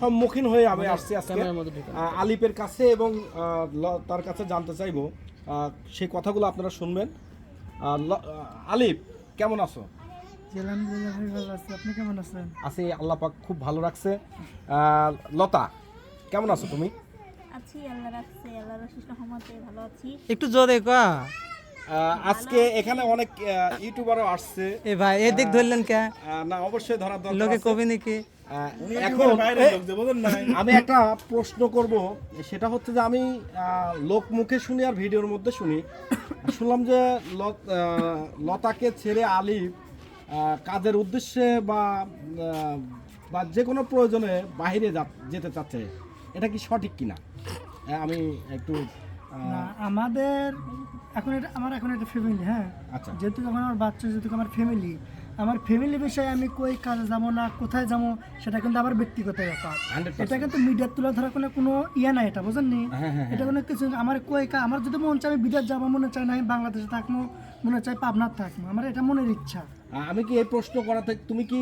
সম্মুখীন হয়ে আমি আসছি আজকে আলিপের কাছে এবং তার কাছে জানতে চাইবো সেই কথাগুলো আপনারা শুনবেন। আলিপ, কেমন আছো? আপনি কেমন আছেন? আছি, আল্লাহ পাক খুব ভালো রাখছে। লতা, কেমন আছো তুমি? আছি, আল্লাহ রাখছে, আল্লাহর অশেষ রহমতে ভালো আছি। একটু জোরে কয়া। আজকে এখানে অনেক ইউটিউবারও আসছে। এ ভাই এদিক ধরলেন কে? না, অবশ্যই ধরার দরকার লোকে আছে। কবি নাকি? এখন আমি একটা প্রশ্ন করব, সেটা হচ্ছে যে আমি লোক মুখে শুনি আর ভিডিওর মধ্যে শুনি, শুনলাম যে লতাকে ছেড়ে আলিফ কাজের উদ্দেশ্যে বা যে কোনো প্রয়োজনে বাইরে যেতে চাচ্ছে, এটা কি সঠিক কিনা? আমি একটু না, আমাদের এখন এখন একটা ফ্যামিলি, হ্যাঁ, আচ্ছা, যেহেতু এখন আমার বাচ্চা, যেহেতু আমার ফ্যামিলি, আমার ফ্যামিলি বিষয়ে আমি কই কাজে যাবো না কোথায় যাবো সেটা কিন্তু আমার ব্যক্তিগত ব্যাপার। 100%। এটা কিন্তু মিডিয়ার তুলে ধরা কোনো ইয়ে নাই, এটা বুঝেননি? এটা কোনো কিছু আমার আমার যদি মন চায় আমি বিদেশ যাবো, মনে চায় না আমি বাংলাদেশে থাকবো, মনে চায় পাবনার থাকবো, আমার এটা মনের ইচ্ছা। আমি কি এই প্রশ্ন করাতে তুমি কি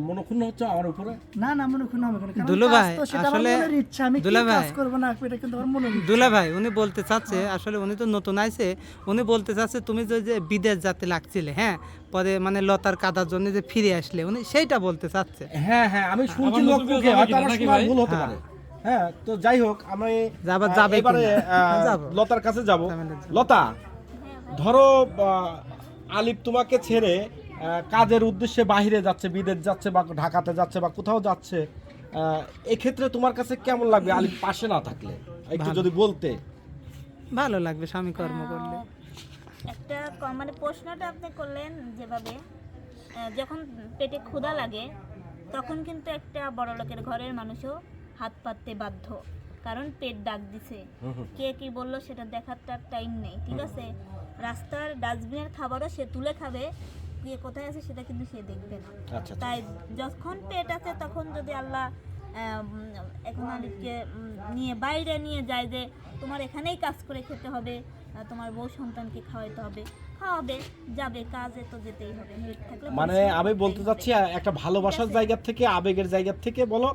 মনক্ষুণ্ণ হচ্ছে আমার উপরে? না না, মনক্ষুণ্ণ হবে কেন? কারণ দুলা ভাই, কাজ তো সেটা আমার আসলে মনের ইচ্ছা, আমি কি দুলা ভাই, কাজ করবো না এটা কিন্তু আমার মনের ইচ্ছা। দুলা ভাই উনি বলতে চাচ্ছে, আসলে উনি তো নতুন আইছে, উনি বলতে চাচ্ছে তুমি যে বিদেশ যেতে লাগছিলে, হ্যাঁ, পরে মানে লতার কাদার জন্য যে ফিরে আসলে, উনি সেইটা বলতে চাচ্ছে। হ্যাঁ হ্যাঁ, আমি শুনছি লোক মুখে, হয়তো আমার শোনার ভুল হতে পারে। হ্যাঁ, তো যাই হোক, আমি এবারে লতার কাছে যাব। লতা, ধরো আলিফ তোমাকে ছেড়ে কাজের উদ্দেশ্যে বাইরে যাচ্ছে, বিদেশ যাচ্ছে বা ঢাকাতে যাচ্ছে বা কোথাও যাচ্ছে, এক্ষেত্রে তোমার কাছে কেমন লাগবে আলিফ পাশে না থাকলে? একটু যদি বলতে। ভালো লাগবে স্বামী কর্ম করলে। একটা মানে প্রশ্নটা আপনি করলেন যেভাবে, যখন পেটে ক্ষুধা লাগে তখন কিন্তু একটা বড় লোকের ঘরের মানুষও হাত পাততে বাধ্য, কারণ পেট ডাক দিছে। কে কি বললো সেটা দেখার তার টাইম নেই, ঠিক আছে? রাস্তার ডাস্টবিনের খাবারও সে তুলে খাবে, গিয়ে কোথায় আছে সেটা কিন্তু সে দেখবে না। তাই যখন পেট আছে তখন যদি আল্লাহ এখন আলিফকে নিয়ে বাইরে নিয়ে যায় যে তোমার এখানেই কাজ করে খেতে হবে, তোমার বউ সন্তানকে খাওয়াইতে হবে, খাওয়াবে, যাবে, কাজে তো যেতেই হবে। মানে আমি বলতে চাচ্ছি একটা ভালোবাসার জায়গা থেকে, আবেগের জায়গা থেকে বলো,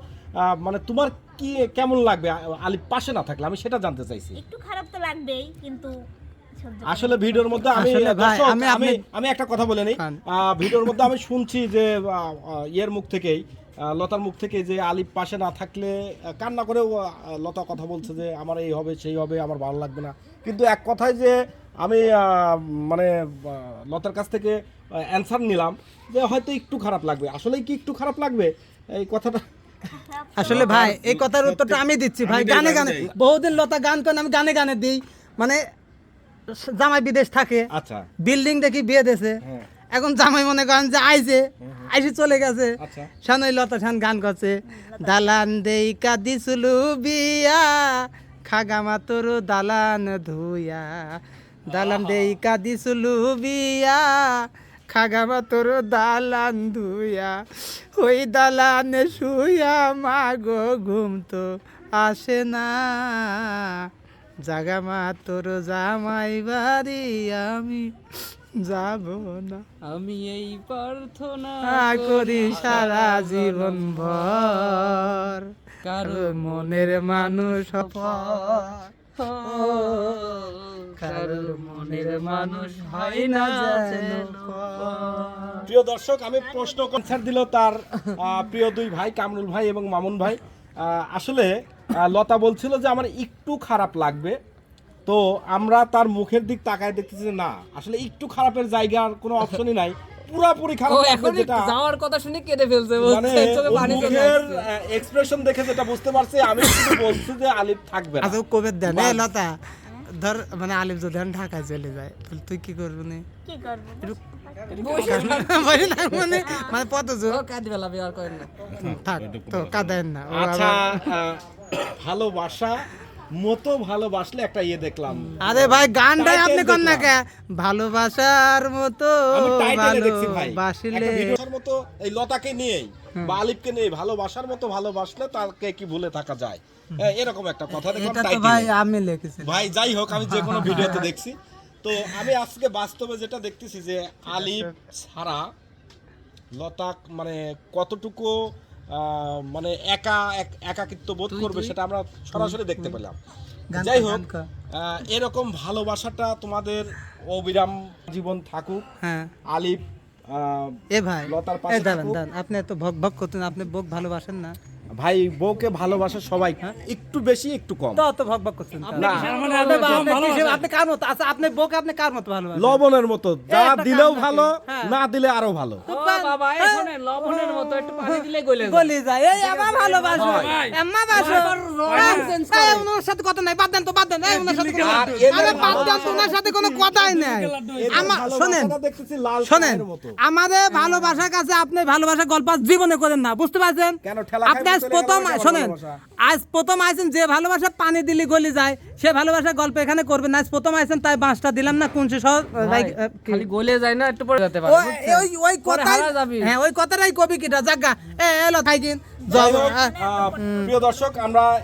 মানে তোমার কি কেমন লাগবে আলিফ পাশে না থাকলে? আমি সেটা জানতে চাইছি। একটু খারাপ তো লাগবেই, কিন্তু আসলে ভিডিওর মধ্যে আমি একটা কথা বলে নেই। ভিডিওর মধ্যে আমি শুনছি যে ইয়ের মুখ থেকেই, লতার মুখ থেকে, যে আলিফ পাশে না থাকলে কান্না করেও লতা কথা বলছে যে আমার এই হবে সেই হবে, আমার ভালো লাগবে না। কিন্তু এক কথায় যে আমি মানে লতার কাছ থেকে অ্যান্সার নিলাম যে হয়তো একটু খারাপ লাগবে। আসলেই কি একটু খারাপ লাগবে এই কথাটা? আসলে ভাই এই কথার উত্তরটা আমি দিচ্ছি ভাই, গানে গানে বহুদিন লতা গান করেন, আমি গানে গানে দিই। মানে জামাই বিদেশ থাকে, আচ্ছা, বিল্ডিং দেখি বিয়ে দেছে, এখন জামাই মনে করেন যে আইসে চলে গেছে, শানই লতা শান গান করছে, দালান দেই কাদিসুলু বিয়া খাগামা তোর দালান ধুইয়া, দালান দেই কাদিসুলু বিয়া খাগামা তোর দালান ধুইয়া, ওই দালানে শুয়া মাগো ঘুম তো আসে না, জাগামা তোর জামাই বাড়ি আমি যাব না, আমি এই প্রার্থনা করি সারা জীবন ভর, কারো মনের মানুষ কারো মনের মানুষ হয় না যেন। প্রিয় দর্শক, আমি প্রশ্ন কনসার দিল তার প্রিয় দুই ভাই কামরুল ভাই এবং মামুন ভাই। আসলে লতা বলছিল যে আমার একটু খারাপ লাগবে, তো আমরা তার মুখের দিক তাকায় দেখতেছি যে না, আসলে একটু খারাপের জায়গার কোনো অপশনই নাই, পুরোপুরি খারাপ লাগবে। যেটা যাওয়ার কথা শুনে কেঁদে ফেলছে, মানে মুখের এক্সপ্রেশন দেখে যেটা বুঝতে পারছি, আমি শুধু বলছি যে আলিফ থাকবে না। আচ্ছা কবে দেন লতা, ধর মানে আলিফ যদি ঢাকায় চলে যায় তাহলে তুই কি করবি? না কি করবো, মানে মানে পত কাঁদবে লাভ আর করেন না, থাক তো কাঁদেন না। আচ্ছা, ভালোবাসা মতো ভালোবাসলে একটা ইয়ে দেখলাম। আরে ভাই গানটাই আপনি কোন না কে, ভালোবাসার মতো আমি টাইটেলে দেখছি ভাই, ভালোবাসলে একটা ভিডিওর মতো এই লতাকে নিয়েই বা আলিফকে নিয়ে, ভালোবাসার মতো ভালোবাসলে তাকে কি ভুলে থাকা যায়, এরকম একটা কথা দেখলাম এটা তো টাইটেলে। ভাই আমি লিখেছি ভাই যাই হোক, আমি যে কোনো ভিডিওতে দেখছি। তো আমি আজকে বাস্তবে যেটা দেখতেছি যে আলিফ ছাড়া লতা মানে কতটুকু মানে একাকিত্ব বোধ করবে সেটা আমরা সরাসরি দেখতে পেলাম। গান যাই কর, হোক, গান কর। এরকম ভালোবাসাটা তোমাদের অবিরাম জীবন থাকুক। হ্যাঁ আলিফ এ ভাই লতার এ পাশে দাঁড়ান থাকুক। দাঁড়ান, আপনি এত ভক ভক করতেন, আপনি বউকে ভালোবাসেন না? ভাই বউকে ভালোবাসে সবাই, একটু বেশি একটু কম। তো অত ভক ভক করছেন কেন? না, আপনি কার মতো? আচ্ছা আপনি বউকে আপনি কার মতো ভালোবাসেন? লবণের মতো, যা একটা দিলেও কাম নাকি? ভালো, হ্যাঁ। না দিলে আরো ভালো। ও বাবা এই শুনেন লবণের মতো একটু পানি দিলে গলে যায়। গলি যায়, এই আমার ভালোবাসো, আম্মা বাসো। এই ওনার সাথে কথা নাই, বাদ দেন তো, বাদ দেন। এই ওনার সাথে কোনো- আর এদের আরে বাদ দেন তো, ওনার সাথে কোনো কথাই নাই। এদের আমার শোনেন, ভালোবাসাটা দেখতেছি লাল শোনেন, চায়ের মতো। আমাদের ভালোবাসার কাছে আপনি ভালোবাসার গল্প আজ জীবনে করেন না, বুঝতে পারছেন? কেন ঠেলা আপনি খাইতে আজ চলে প্রথম গেল এটা শোনেন, ভালোবাসা? আজ প্রথম আইছেন, যে ভালোবাসা পানি দিলি গলি যায় সে ভালোবাসার গল্প এখানে করবেন না। আজ প্রথম আইছেন তাই বাঁশটা দিলাম না কোন শহর ভাই, খালি গলে যায় না, একটু পরে যেতে পারে। ওই পরে কথাই, হারা যাবি। হ্যাঁ ওই কথাটাই কবি কিটা জাগা এলো থাইকিন যাই হোক, প্রিয় দর্শক, আমরা